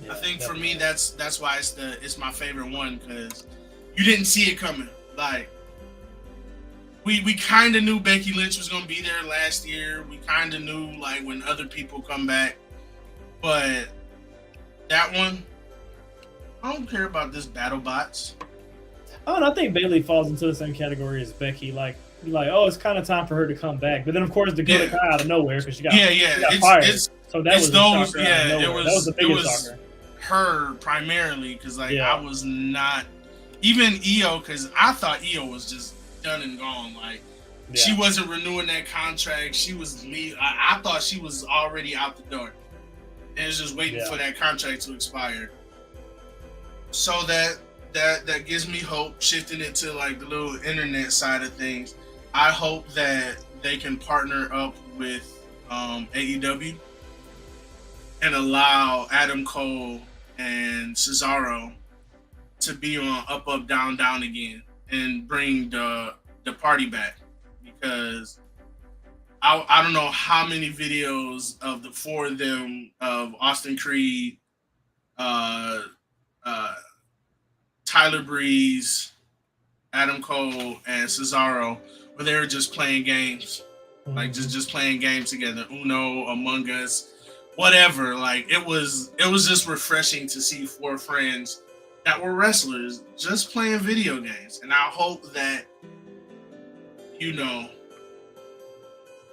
Yeah, I think definitely. For me, that's why it's my favorite one, because you didn't see it coming. Like we kind of knew Becky Lynch was gonna be there last year. We kind of knew like when other people come back, but that one, I don't care about this battle bots. Oh, and I think Bayley falls into the same category as Becky. Like, oh, it's kind of time for her to come back. But then, of course, Dakota Kai out of nowhere because she got fired. So that was those. Yeah, that was the biggest shocker. Her primarily because I was not even Io because I thought Io was just done and gone. Like she wasn't renewing that contract. She was I thought she was already out the door and was just waiting for that contract to expire. So that gives me hope. Shifting it to like the little internet side of things, I hope that they can partner up with AEW and allow Adam Cole and Cesaro to be on Up, Up, Down, Down again and bring the party back, because I don't know how many videos of the four of them, of Austin Creed, Tyler Breeze, Adam Cole, and Cesaro, where they were just playing games, like just playing games together, Uno, Among Us, whatever. Like it was just refreshing to see four friends that were wrestlers just playing video games. And I hope that,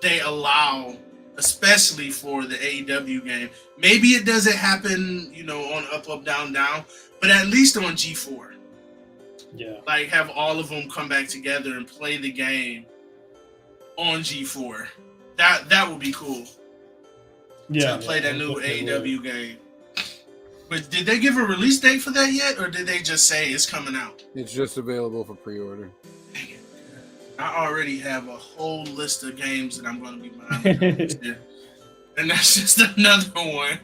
they allow, especially for the AEW game, maybe it doesn't happen, on Up, Up, Down, Down, but at least on G4. Yeah. Like have all of them come back together and play the game on G4. That would be cool. Yeah. To play that new AEW game. But did they give a release date for that yet, or did they just say it's coming out? It's just available for pre-order. Dang it. I already have a whole list of games that I'm going to be buying this year. And that's just another one.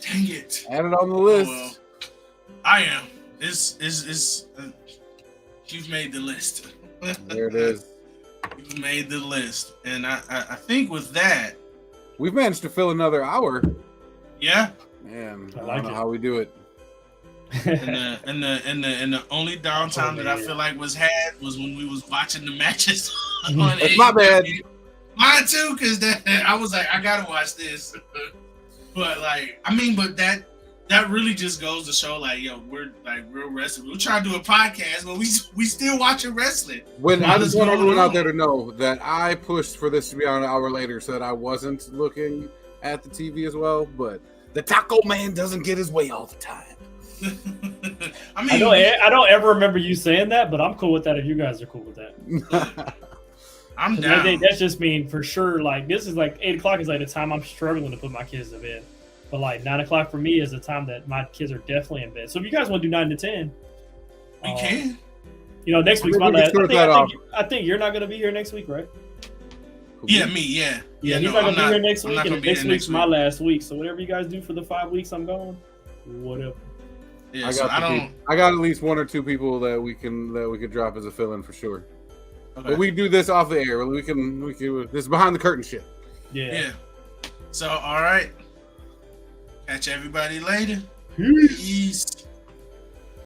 Dang it. Add it on the list. Oh, well, I am. You've made the list. There it is. You've made the list. And I think with that, we've managed to fill another hour. Yeah. Man, I don't know how we do it. And the only downtime that I feel like was when we was watching the matches on It's my bad. Mine too, because I was like, I gotta watch this. But that really just goes to show, like, yo, we're like real wrestling. We're trying to do a podcast, but we still watching wrestling. I just want everyone out there to know that I pushed for this to be on an hour later, so that I wasn't looking at the TV as well. But the Taco Man doesn't get his way all the time. I don't ever remember you saying that, but I'm cool with that if you guys are cool with that. I'm down. That's just mean for sure. Like this is like 8 o'clock is like the time I'm struggling to put my kids to bed. But like 9 o'clock for me is the time that my kids are definitely in bed. So if you guys want to do 9 to 10, we can. Next week's my last. I think you're not going to be here next week, right? Yeah, me. Yeah. Yeah, he's not going to be here next week, and next week's my last week. So whatever you guys do for the 5 weeks I'm gone, whatever. Yeah, I got at least one or two people that we could drop as a fill-in for sure. Okay. But we do this off the air. We can this is behind the curtain shit. Yeah. So all right. Catch everybody later. Peace.